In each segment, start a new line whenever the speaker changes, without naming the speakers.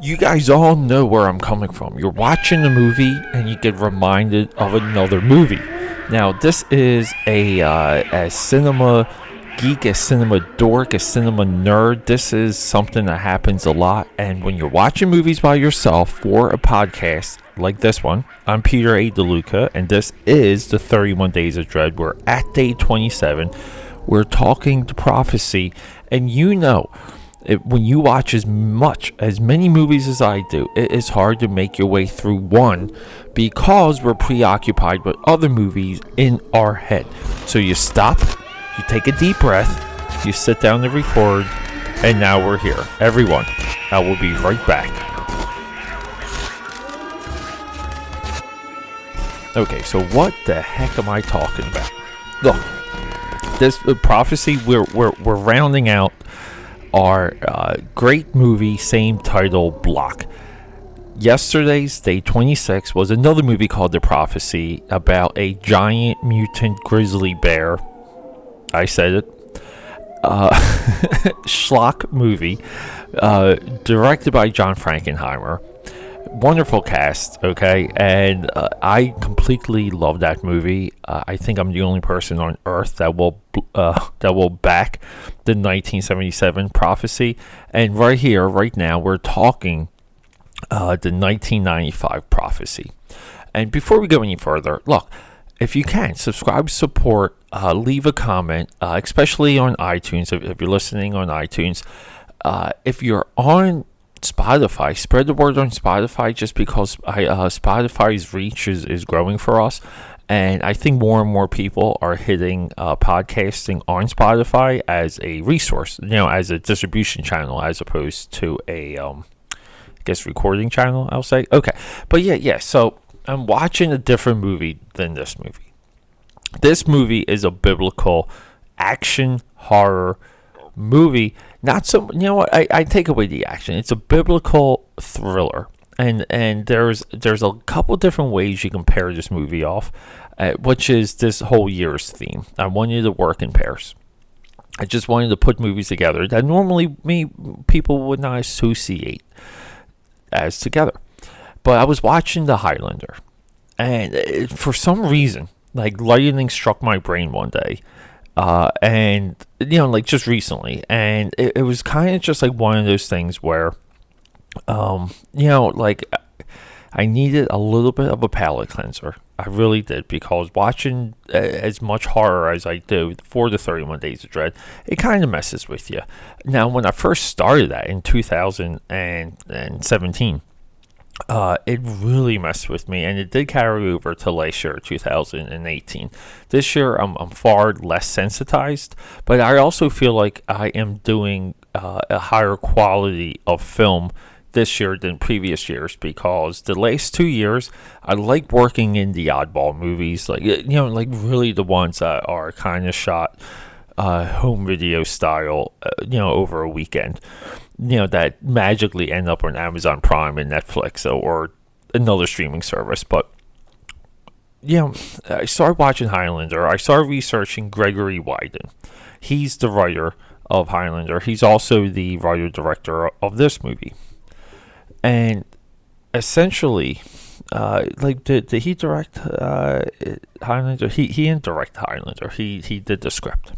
You guys all know where I'm coming from. You're watching a movie and you get reminded of another movie. Now, this is a cinema geek, a cinema dork, a cinema nerd. This is something that happens a lot. And when you're watching movies by yourself for a podcast like this one, I'm Peter A. DeLuca, and this is the 31 Days of Dread. We're at day 27. We're talking to Prophecy, and you know, when you watch as many movies as I do, it is hard to make your way through one because we're preoccupied with other movies in our head. So you stop, you take a deep breath, you sit down to record, and now we're here. Everyone, I will be right back. Okay, so what the heck am I talking about? Look, this Prophecy, we're rounding out our great movie, same title block. Yesterday's day 26 was another movie called The Prophecy about a giant mutant grizzly bear. I said it. Schlock movie, directed by John Frankenheimer. Wonderful cast, okay, and I completely love that movie. I think I'm the only person on Earth that will back the 1977 Prophecy, and right here, right now, we're talking the 1995 Prophecy. And before we go any further, look, if you can, subscribe, support, leave a comment, especially on iTunes. If you're listening on iTunes, if you're on Spotify, spread the word on Spotify, just because Spotify's reach is growing for us, and I think more and more people are hitting podcasting on Spotify as a resource, as a distribution channel, as opposed to a recording channel, I'll say. Okay, but yeah, so I'm watching a different movie than this movie. This movie is a biblical action horror movie. Not so, I take away the action. It's a biblical thriller, and there's a couple different ways you can pair this movie off, which is this whole year's theme. I wanted to work in pairs. I just wanted to put movies together that normally people would not associate as together. But I was watching The Highlander, and for some reason, like lightning struck my brain one day. And just recently, and it was kind of just like one of those things where, I needed a little bit of a palate cleanser. I really did, because watching as much horror as I do for the 31 Days of Dread, it kind of messes with you. Now, when I first started that in 2017, it really messed with me, and it did carry over to last year, 2018. This year, I'm far less sensitized, but I also feel like I am doing a higher quality of film this year than previous years, because the last 2 years, I like working in the oddball movies, like really the ones that are kind of shot home video style, over a weekend. That magically end up on Amazon Prime and Netflix or another streaming service. But, I started watching Highlander. I started researching Gregory Wyden. He's the writer of Highlander. He's also the writer-director of this movie. And essentially, did he direct Highlander? He didn't direct Highlander. He did the script.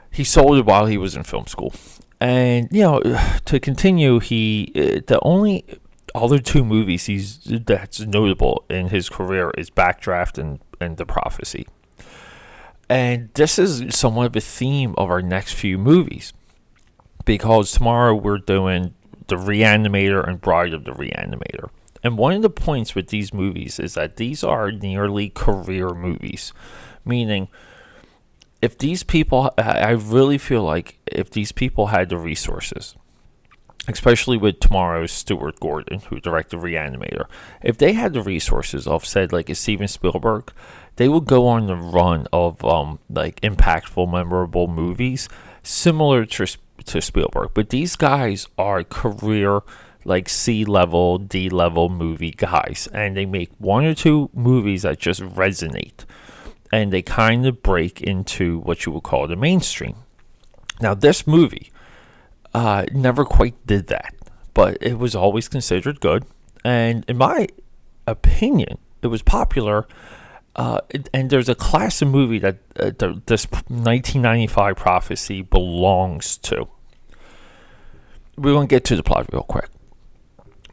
He sold it while he was in film school. And, to continue, the only other two movies that's notable in his career is Backdraft and The Prophecy. And this is somewhat of a theme of our next few movies, because tomorrow we're doing The Reanimator and Bride of the Reanimator. And one of the points with these movies is that these are nearly career movies, meaning if these people, I really feel like if these people had the resources, especially with tomorrow's Stuart Gordon, who directed Reanimator, if they had the resources of, said, like a Steven Spielberg, they would go on the run of impactful, memorable movies similar to Spielberg. But these guys are career, C-level, D-level movie guys, and they make one or two movies that just resonate, and they kind of break into what you would call the mainstream. Now, this movie never quite did that. but it was always considered good. And in my opinion, it was popular. And there's a class of movie that this 1995 Prophecy belongs to. We're going to get to the plot real quick.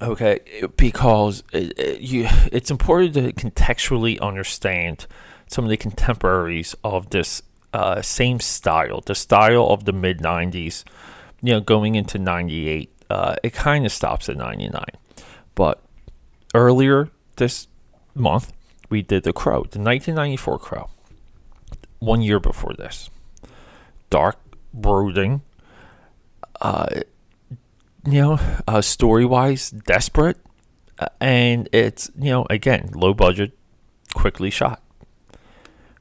Okay, because it's important to contextually understand some of the contemporaries of this same style, the style of the mid 90s, going into 98. It kind of stops at 99. But earlier this month, we did The Crow, the 1994 Crow. 1 year before this. Dark, brooding, story-wise, desperate, and it's, again, low budget, quickly shot.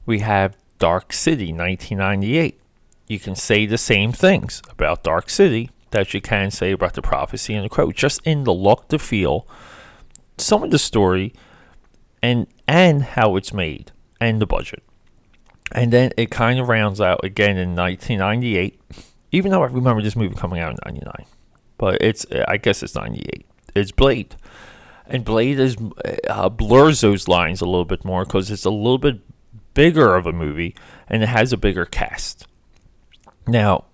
We have Dark City, 1998. You can say the same things about Dark City that you can say about The Prophecy and The Crow, just in the look, the feel, some of the story, and how it's made, and the budget. And then it kind of rounds out again in 1998, even though I remember this movie coming out in 99. But I guess it's 98. It's Blade. And Blade blurs those lines a little bit more because it's a little bit bigger of a movie and it has a bigger cast. Now,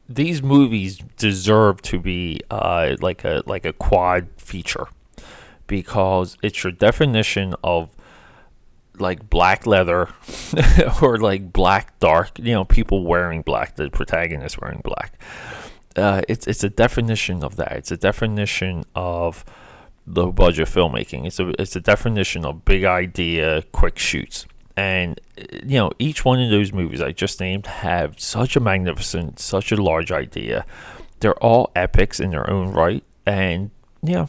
these movies deserve to be like a quad feature because it's your definition of like black leather or like black dark, people wearing black, the protagonist wearing black. It's a definition of that. It's a definition of low budget filmmaking. It's a definition of big idea, quick shoots. And each one of those movies I just named have such a magnificent, such a large idea. They're all epics in their own right. And The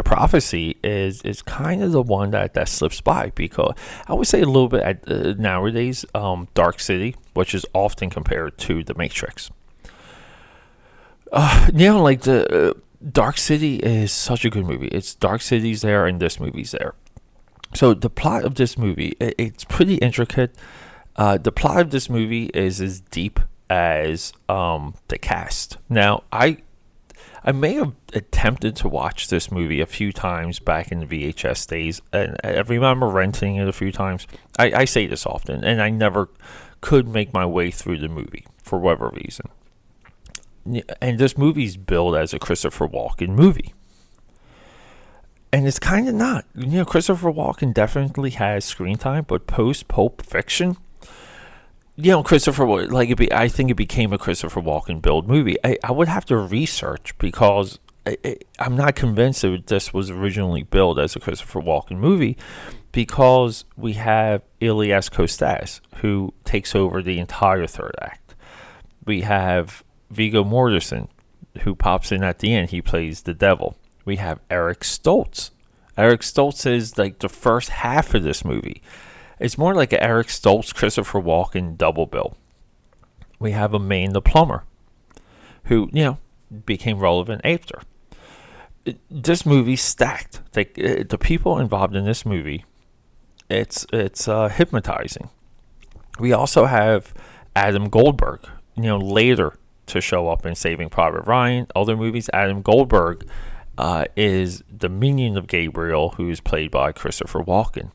Prophecy is kind of the one that slips by because I would say a little bit at nowadays, Dark City, which is often compared to The Matrix. The Dark City is such a good movie. It's Dark City's there and this movie's there. So the plot of this movie, it's pretty intricate. The plot of this movie is as deep as the cast. Now, I may have attempted to watch this movie a few times back in the VHS days, and I remember renting it a few times. I say this often, and I never could make my way through the movie for whatever reason. And this movie's billed as a Christopher Walken movie. And it's kind of not. Christopher Walken definitely has screen time, but post-Pulp Fiction, Christopher, I think it became a Christopher Walken billed movie. I would have to research because I'm not convinced that this was originally billed as a Christopher Walken movie because we have Elias Kostas, who takes over the entire third act. We have Viggo Mortensen, who pops in at the end. He plays the devil. We have Eric Stoltz. Eric Stoltz is like the first half of this movie. It's more like an Eric Stoltz, Christopher Walken double bill. We have Emaine the plumber, who, became relevant after. This movie's stacked. The people involved in this movie, it's hypnotizing. We also have Adam Goldberg, later to show up in Saving Private Ryan. Other movies, Adam Goldberg is the minion of Gabriel, who's played by Christopher Walken.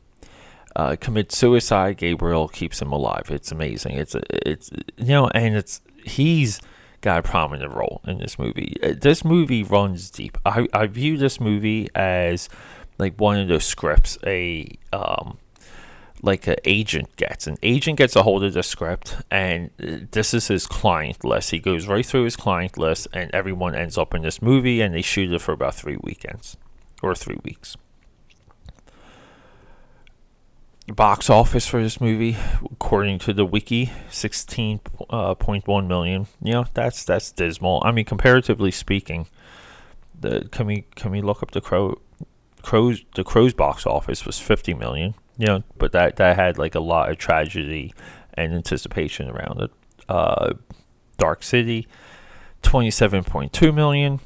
Commits suicide. Gabriel keeps him alive. It's amazing. He's got a prominent role in this movie. This movie runs deep. I view this movie as like one of those scripts like an agent gets. An agent gets a hold of the script, and this is his client list. He goes right through his client list, and everyone ends up in this movie, and they shoot it for about 3 weekends or 3 weeks. Box office for this movie, according to the wiki, 16.1 million. That's dismal. I mean, comparatively speaking, can we look up the Crow's box office was 50 million. But that had like a lot of tragedy and anticipation around it. Dark City, 27.2 million.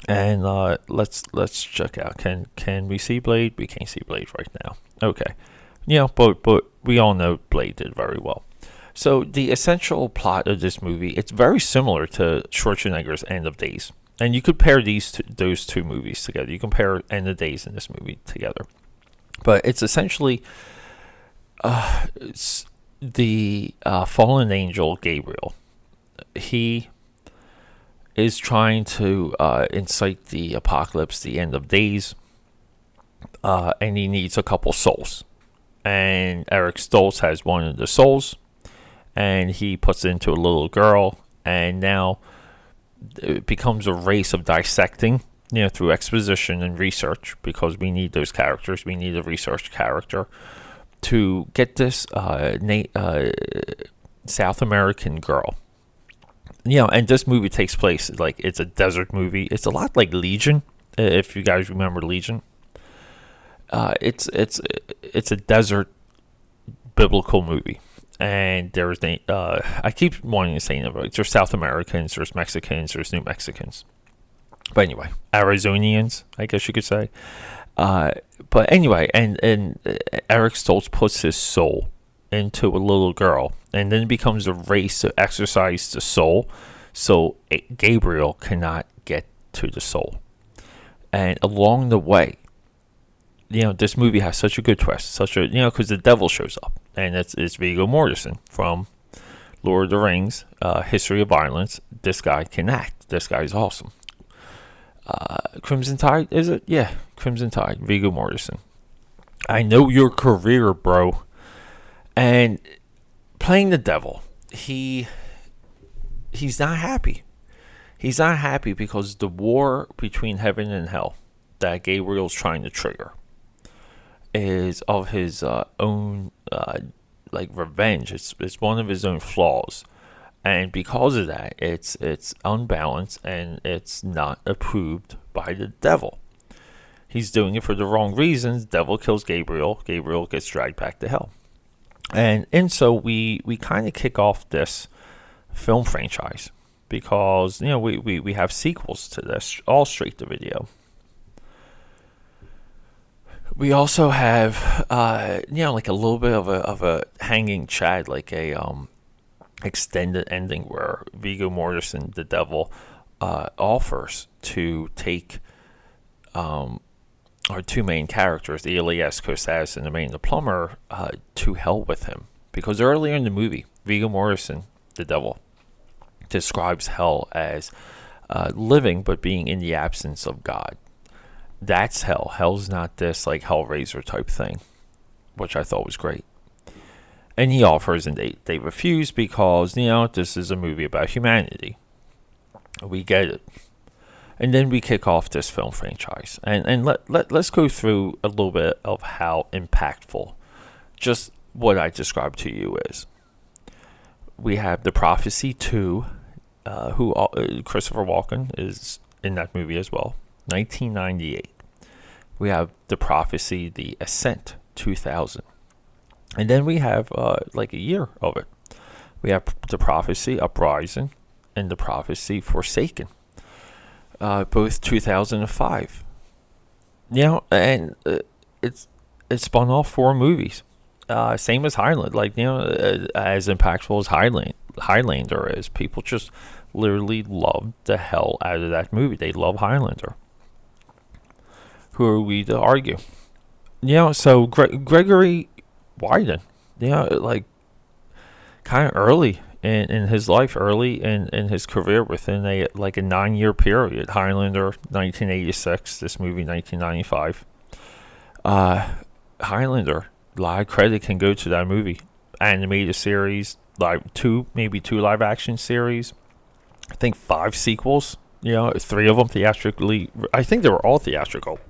And let's check out. Can we see Blade? We can't see Blade right now. Okay. But we all know Blade did very well. So the essential plot of this movie, it's very similar to Schwarzenegger's End of Days. And you could pair those two movies together. You compare End of Days and this movie together. But it's essentially it's the fallen angel Gabriel. He is trying to incite the apocalypse, the end of days, and he needs a couple souls. And Eric Stoltz has one of the souls, and he puts it into a little girl, and now it becomes a race of dissecting, through exposition and research, because we need those characters. We need a research character to get this South American girl. And this movie takes place, like, it's a desert movie. It's a lot like Legion, if you guys remember Legion. It's a desert biblical movie. And there's I keep wanting to say there's South Americans, there's Mexicans, there's New Mexicans. But anyway, Arizonians, I guess you could say. But anyway, and Eric Stoltz puts his soul into a little girl, and then it becomes a race to exercise the soul, so Gabriel cannot get to the soul. And along the way, this movie has such a good twist, because the devil shows up, and it's Viggo Mortensen from Lord of the Rings, History of Violence. This guy can act. This guy's awesome. Crimson Tide, is it? Yeah, Crimson Tide, Viggo Mortensen. I know your career, bro. And playing the devil, he's not happy. He's not happy because the war between heaven and hell that Gabriel's trying to trigger is of his own revenge. It's one of his own flaws, and because of that, it's unbalanced and it's not approved by the devil. He's doing it for the wrong reasons. Devil kills Gabriel. Gabriel gets dragged back to hell. And so we kind of kick off this film franchise because we have sequels to this, all straight to video. We also have like a little bit of a hanging chad, like a extended ending where Viggo Mortensen, the devil, offers to take our two main characters, Elias Kostas and the plumber, to hell with him. Because earlier in the movie, Viggo Mortensen, the devil, describes hell as living but being in the absence of God. That's hell. Hell's not this like Hellraiser type thing, which I thought was great. And he offers, and they refuse because, this is a movie about humanity. We get it. And then we kick off this film franchise. And let's go through a little bit of how impactful just what I described to you is. We have The Prophecy 2, who Christopher Walken is in that movie as well, 1998. We have The Prophecy, The Ascent, 2000. And then we have like a year of it. We have The Prophecy, Uprising, and The Prophecy, Forsaken. Both 2005. And it spun off 4 movies. Same as Highlander. As impactful as Highlander is. People just literally love the hell out of that movie. They love Highlander. Who are we to argue? So Gregory Wyden, kind of early in his life, early in his career, within a 9-year period. Highlander, 1986. This movie, 1995. Highlander, a lot of credit can go to that movie. Animated series, two live action series. I think 5 sequels. 3 of them theatrically. I think they were all theatrical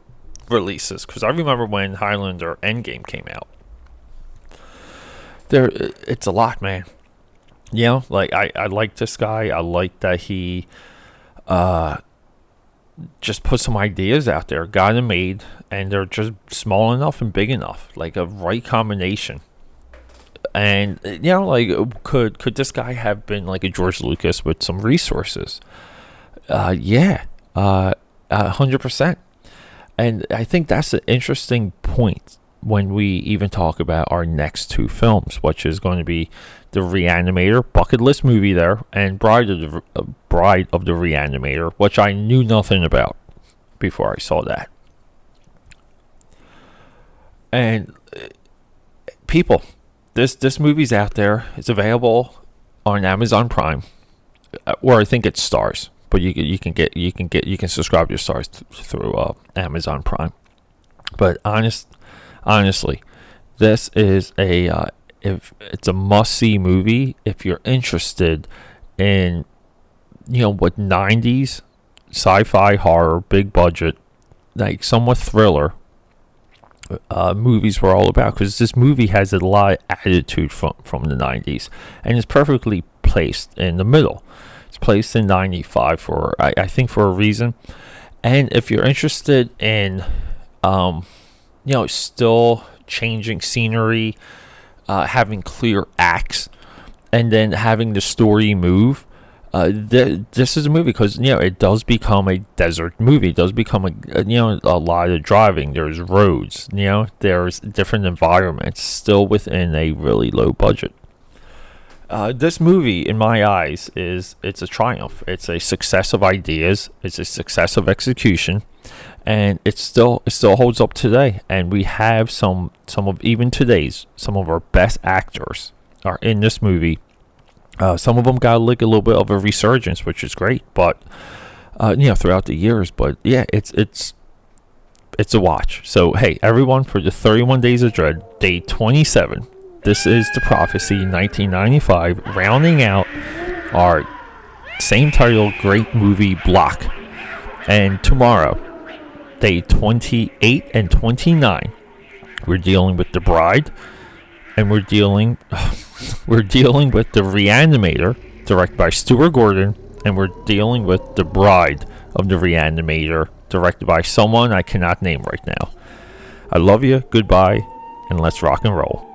releases, because I remember when Highlander Endgame came out. It's a lot, man. I like this guy. I like that he just put some ideas out there, got them made, and they're just small enough and big enough, like a right combination. And could this guy have been like a George Lucas with some resources? 100%. And I think that's an interesting point when we even talk about our next two films, which is going to be The Reanimator, bucket list movie there, and Bride of the Reanimator, which I knew nothing about before I saw that. And people, this movie's out there. It's available on Amazon Prime, or I think it's Stars, but you can subscribe your Stars through Amazon Prime. But honestly, this is if it's a must-see movie if you're interested in, what 90s sci-fi horror, big budget, like somewhat thriller movies were all about, because this movie has a lot of attitude from the 90s, and it's perfectly placed in the middle. It's placed in 95 for I think for a reason. And if you're interested in still changing scenery, having clear acts, and then having the story move, this is a movie, because it does become a desert movie. It does become a lot of driving. There's roads, there's different environments, still within a really low budget. This movie, in my eyes, it's a triumph. It's a success of ideas. It's a success of execution, and it still holds up today. And we have some of our best actors are in this movie. Some of them got a little bit of a resurgence, which is great, but throughout the years. But yeah, it's a watch. So hey, everyone, for the 31 Days of Dread, day 27. This is The Prophecy, 1995, rounding out our same title great movie block. And tomorrow, day 28 and 29, we're dealing with The Bride, and we're dealing with The Reanimator, directed by Stuart Gordon, and we're dealing with The Bride of the Reanimator, directed by someone I cannot name right now. I love you, goodbye, and let's rock and roll.